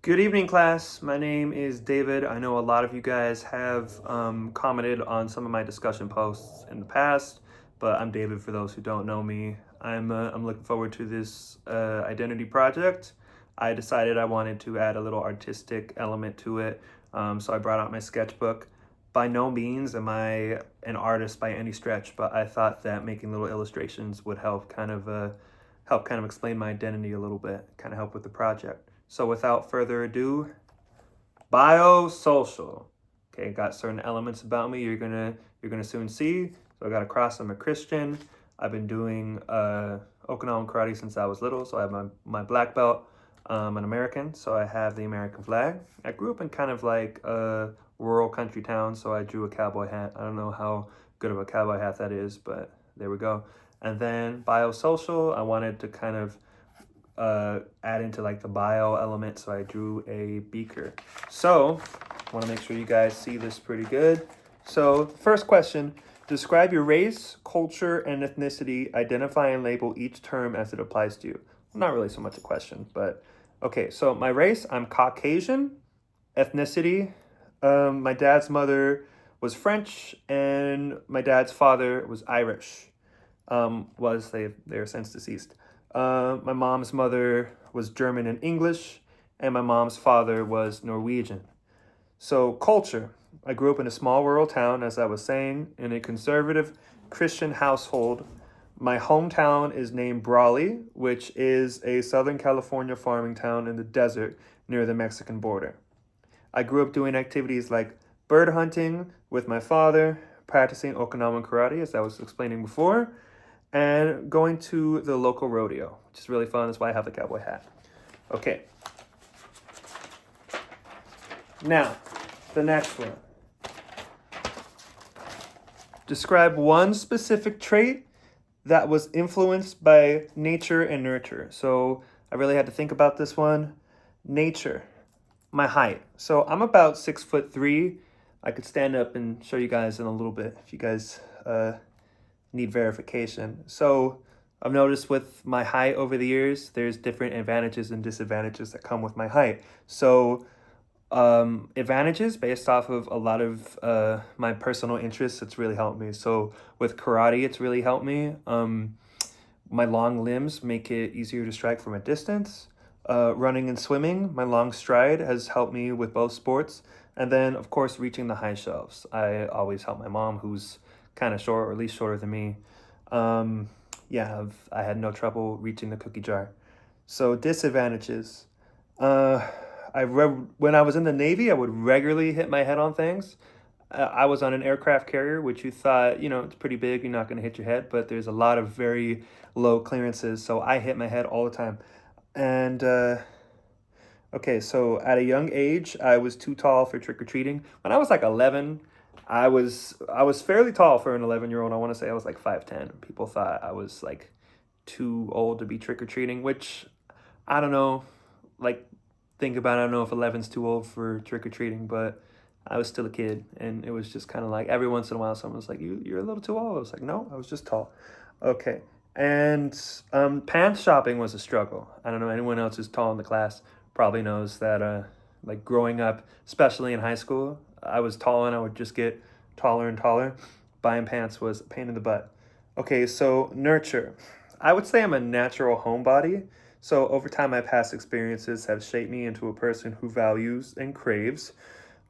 Good evening, class. My name is David. I know a lot of you guys have commented on some of my discussion posts in the past, but I'm David for those who don't know me. I'm looking forward to this identity project. I decided I wanted to add a little artistic element to it, so I brought out my sketchbook. By no means am I an artist by any stretch, but I thought that making little illustrations would help kind of explain my identity a little bit, kind of help with the project. So without further ado, biosocial. Okay, got certain elements about me you're gonna soon see. So I got a cross. I'm a Christian. I've been doing Okinawan karate since I was little. So I have my black belt. I'm an American, so I have the American flag. I grew up in kind of like a rural country town, so I drew a cowboy hat. I don't know how good of a cowboy hat that is, but there we go. And then biosocial, I wanted to kind of add into like the bio element, so I drew a beaker. So I want to make sure you guys see this pretty good. So first question, describe your race, culture, and ethnicity. Identify and label each term as it applies to you. Not really so much a question, but okay. So my race, I'm Caucasian. Ethnicity, my dad's mother was French, and my dad's father was Irish. They're since deceased. My mom's mother was German and English, and my mom's father was Norwegian. So, culture. I grew up in a small rural town, as I was saying, in a conservative Christian household. My hometown is named Brawley, which is a Southern California farming town in the desert near the Mexican border. I grew up doing activities like bird hunting with my father, practicing Okinawan karate, as I was explaining before, and going to the local rodeo, which is really fun. That's why I have the cowboy hat. Okay. Now, the next one. Describe one specific trait that was influenced by nature and nurture. So I really had to think about this one. Nature, my height. So I'm about 6'3". I could stand up and show you guys in a little bit if you guys need verification. So I've noticed with my height over the years, there's different advantages and disadvantages that come with my height. So advantages based off of a lot of my personal interests, it's really helped me. So with karate, it's really helped me. My long limbs make it easier to strike from a distance. Running and swimming, my long stride has helped me with both sports. And then, of course, reaching the high shelves. I always help my mom, who's kind of short, or at least shorter than me. Um, I had no trouble reaching the cookie jar. So disadvantages. Uh, when I was in the Navy, I would regularly hit my head on things. I was on an aircraft carrier, which you thought, it's pretty big, you're not going to hit your head, but there's a lot of very low clearances, so I hit my head all the time. And okay, so at a young age, I was too tall for trick or treating. When I was like 11, I was fairly tall for an 11-year-old. I want to say I was like 5'10". People thought I was like too old to be trick or treating, which I don't know. Like, think about it, I don't know if 11's too old for trick or treating, but I was still a kid, and it was just kind of like every once in a while someone was like, you're a little too old. I was like, no, I was just tall. Okay. And pants shopping was a struggle. I don't know, anyone else who's tall in the class probably knows that like growing up, especially in high school, I was tall and I would just get taller and taller. Buying pants was a pain in the butt. Okay, so nurture. I would say I'm a natural homebody. So over time, my past experiences have shaped me into a person who values and craves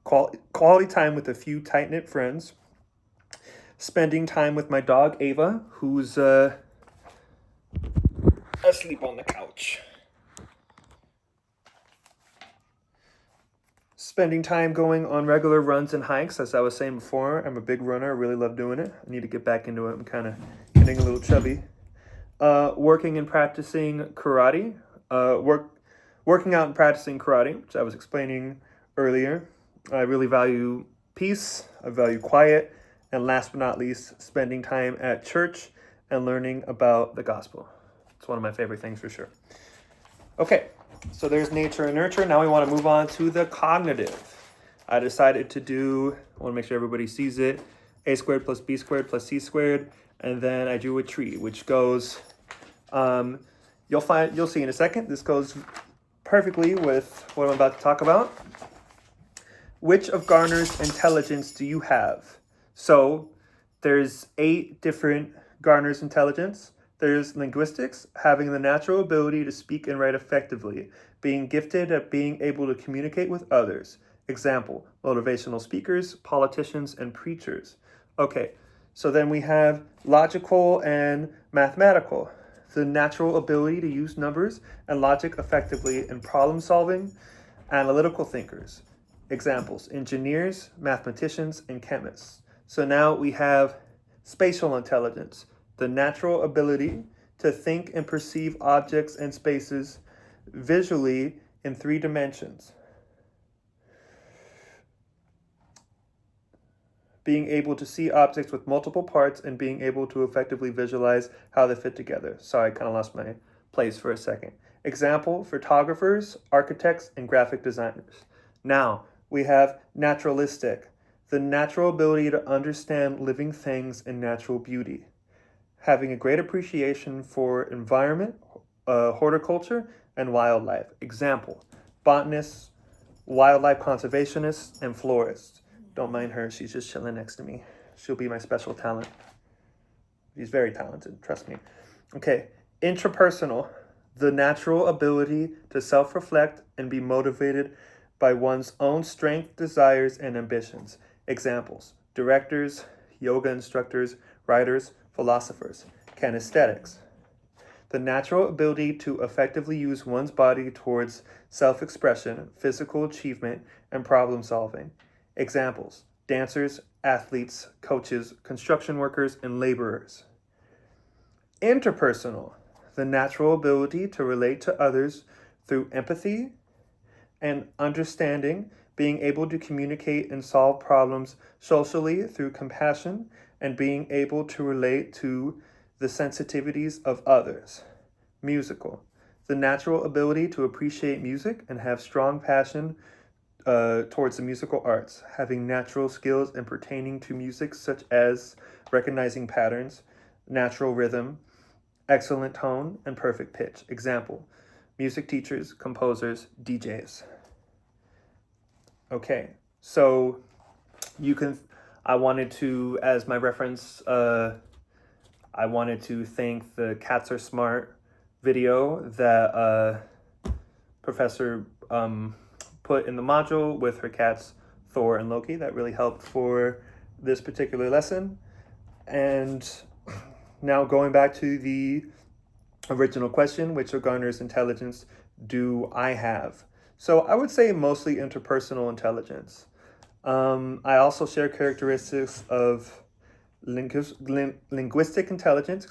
quality time with a few tight knit friends, spending time with my dog Ava, who's asleep on the couch. Spending time going on regular runs and hikes, as I was saying before. I'm a big runner. I really love doing it. I need to get back into it. I'm kind of getting a little chubby. Working and practicing karate. Working out and practicing karate, which I was explaining earlier. I really value peace. I value quiet. And last but not least, spending time at church and learning about the gospel. It's one of my favorite things for sure. Okay, so there's nature and nurture. Now we want to move on to the cognitive. I decided to I want to make sure everybody sees it, a squared plus b squared plus c squared, and then I drew a tree, which goes, you'll see in a second, this goes perfectly with what I'm about to talk about. Which of Garner's intelligence do you have? So there's 8 different Garner's intelligence. There's linguistics, having the natural ability to speak and write effectively, being gifted at being able to communicate with others. Example, motivational speakers, politicians, and preachers. Okay, so then we have logical and mathematical. The natural ability to use numbers and logic effectively in problem solving, analytical thinkers. Examples, engineers, mathematicians, and chemists. So now we have spatial intelligence, the natural ability to think and perceive objects and spaces visually in 3 dimensions. Being able to see objects with multiple parts and being able to effectively visualize how they fit together. Sorry, I kind of lost my place for a second. Example, photographers, architects, and graphic designers. Now, we have naturalistic, the natural ability to understand living things and natural beauty. Having a great appreciation for environment, horticulture, and wildlife. Example, botanists, wildlife conservationists, and florists. Don't mind her, she's just chilling next to me. She'll be my special talent. She's very talented, trust me. Okay, intrapersonal, the natural ability to self-reflect and be motivated by one's own strength, desires, and ambitions. Examples, directors, yoga instructors, writers, philosophers. Kinesthetics, the natural ability to effectively use one's body towards self-expression, physical achievement, and problem solving. Examples, dancers, athletes, coaches, construction workers, and laborers. Interpersonal, the natural ability to relate to others through empathy and understanding, being able to communicate and solve problems socially through compassion, and being able to relate to the sensitivities of others. Musical, the natural ability to appreciate music and have strong passion towards the musical arts, having natural skills and pertaining to music such as recognizing patterns, natural rhythm, excellent tone, and perfect pitch. Example, music teachers, composers, DJs. Okay, so I wanted to, as my reference, I wanted to thank the Cats Are Smart video that Professor put in the module with her cats, Thor and Loki. That really helped for this particular lesson. And now going back to the original question, which of Garner's intelligence do I have? So I would say mostly interpersonal intelligence. I also share characteristics of linguistic intelligence,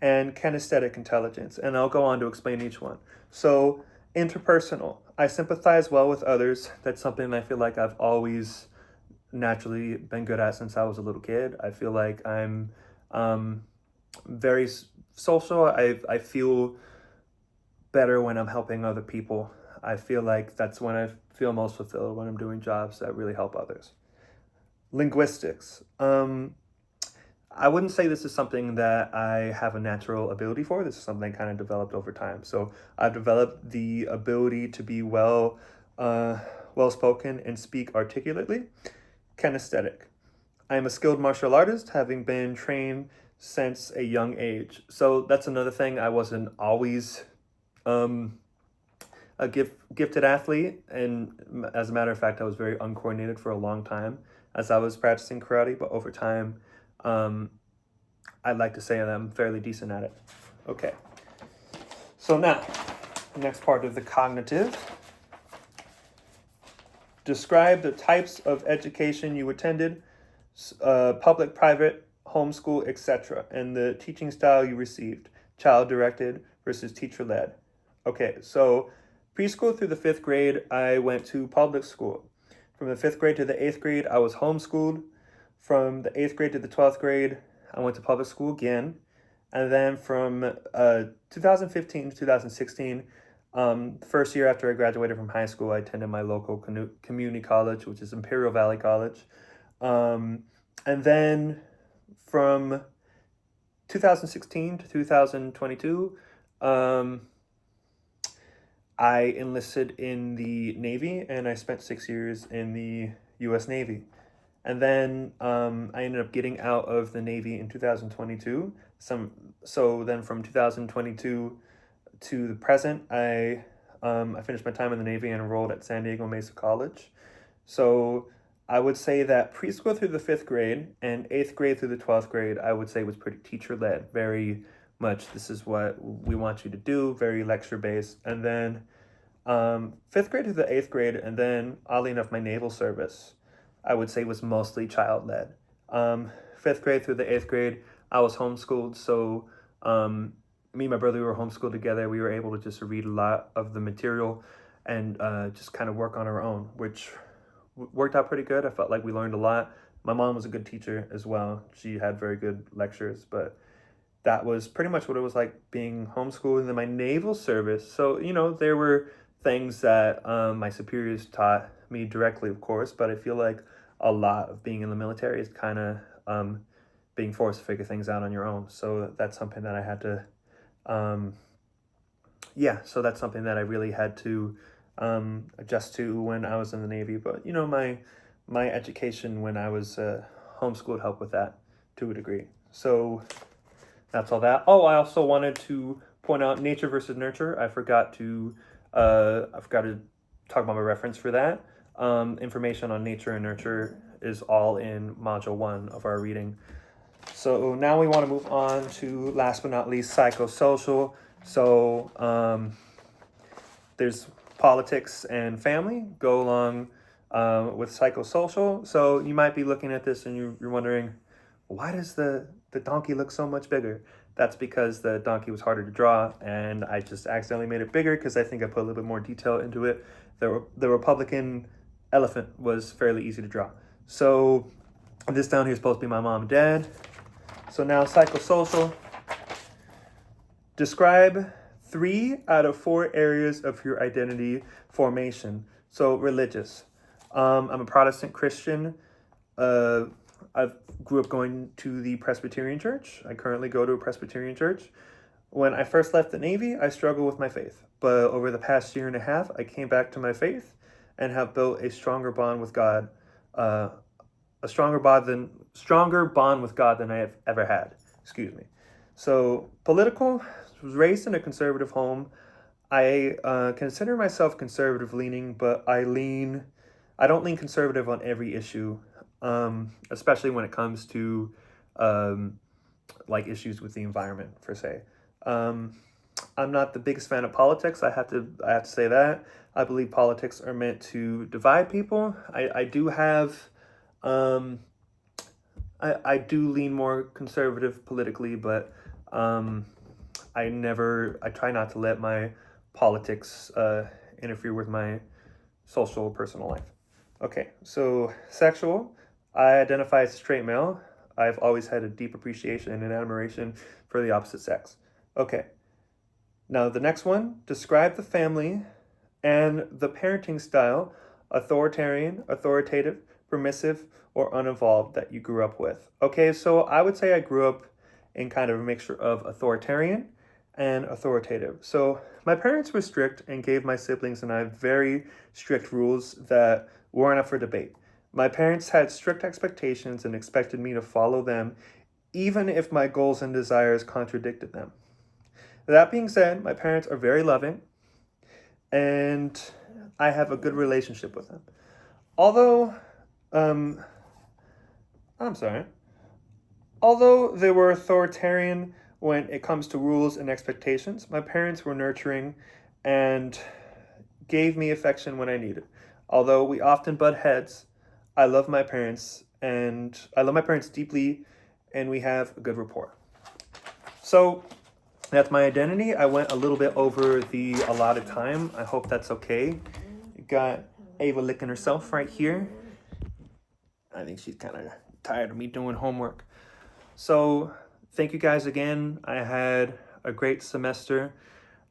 and kinesthetic intelligence, and I'll go on to explain each one. So interpersonal, I sympathize well with others. That's something I feel like I've always naturally been good at since I was a little kid. I feel like I'm very social. I feel better when I'm helping other people. I feel like that's when I feel most fulfilled, when I'm doing jobs that really help others. Linguistics. I wouldn't say this is something that I have a natural ability for. This is something kind of developed over time. So I've developed the ability to be well-spoken and speak articulately. Kinesthetic. I am a skilled martial artist, having been trained since a young age. So that's another thing. I wasn't always a gifted athlete, and as a matter of fact, I was very uncoordinated for a long time as I was practicing karate, but over time, I'd like to say that I'm fairly decent at it. Okay, so now, the next part of the cognitive. Describe the types of education you attended, public, private, homeschool, etc., and the teaching style you received, child-directed versus teacher-led. Okay, so preschool through the 5th grade, I went to public school. From the 5th grade to the 8th grade, I was homeschooled. From the 8th grade to the 12th grade, I went to public school again. And then from 2015 to 2016, first year after I graduated from high school, I attended my local community college, which is Imperial Valley College. And then from 2016 to 2022, I enlisted in the Navy, and I spent 6 years in the U.S. Navy. And then I ended up getting out of the Navy in 2022. So then from 2022 to the present, I finished my time in the Navy and enrolled at San Diego Mesa College. So I would say that preschool through the 5th grade and 8th grade through the 12th grade, I would say was pretty teacher-led, very much this is what we want you to do, very lecture-based. And then 5th grade through the 8th grade, and then oddly enough, my naval service, I would say was mostly child-led. 5th grade through the 8th grade, I was homeschooled, so me and my brother, we were homeschooled together. We were able to just read a lot of the material and just kind of work on our own, which worked out pretty good. I felt like we learned a lot. My mom was a good teacher as well. She had very good lectures, but that was pretty much what it was like being homeschooled. And then my naval service, so, there were things that my superiors taught me directly, of course, but I feel like a lot of being in the military is kind of being forced to figure things out on your own. So that's something that I had to, so that's something that I really had to adjust to when I was in the Navy. But, my education when I was homeschooled helped with that to a degree. So that's all that. Oh, I also wanted to point out nature versus nurture. I forgot to talk about my reference for that. Information on nature and nurture is all in Module 1 of our reading. So now we want to move on to, last but not least, psychosocial. So there's politics and family go along with psychosocial. So you might be looking at this and you're wondering, why does the donkey look so much bigger? That's because the donkey was harder to draw, and I just accidentally made it bigger because I think I put a little bit more detail into it. The Republican elephant was fairly easy to draw. So this down here is supposed to be my mom and dad. So now psychosocial. Describe 3 out of 4 areas of your identity formation. So religious. I'm a Protestant Christian. I grew up going to the Presbyterian Church. I currently go to a Presbyterian church. When I first left the Navy, I struggled with my faith. But over the past year and a half, I came back to my faith and have built a stronger bond with God. A stronger bond with God than I have ever had. Excuse me. So political, was raised in a conservative home. I consider myself conservative leaning, but I don't lean conservative on every issue. Especially when it comes to like issues with the environment per se. I'm not the biggest fan of politics. I have to say that. I believe politics are meant to divide people. I do have I do lean more conservative politically, but I try not to let my politics interfere with my social personal life. Okay, so sexual. I identify as a straight male. I've always had a deep appreciation and admiration for the opposite sex. Okay, now the next one, describe the family and the parenting style, authoritarian, authoritative, permissive, or uninvolved that you grew up with. Okay, so I would say I grew up in kind of a mixture of authoritarian and authoritative. So my parents were strict and gave my siblings and I very strict rules that weren't up for debate. My parents had strict expectations and expected me to follow them, even if my goals and desires contradicted them. That being said, my parents are very loving, and I have a good relationship with them. Although they were authoritarian when it comes to rules and expectations, my parents were nurturing and gave me affection when I needed. Although we often butt heads, I love my parents deeply, and we have a good rapport. So that's my identity. I went a little bit over the allotted time. I hope that's okay. You got Ava licking herself right here. I think she's kind of tired of me doing homework. So thank you guys again. I had a great semester.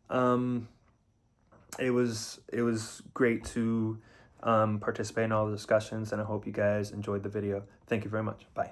It was great to participate in all the discussions, and I hope you guys enjoyed the video. Thank you very much. Bye.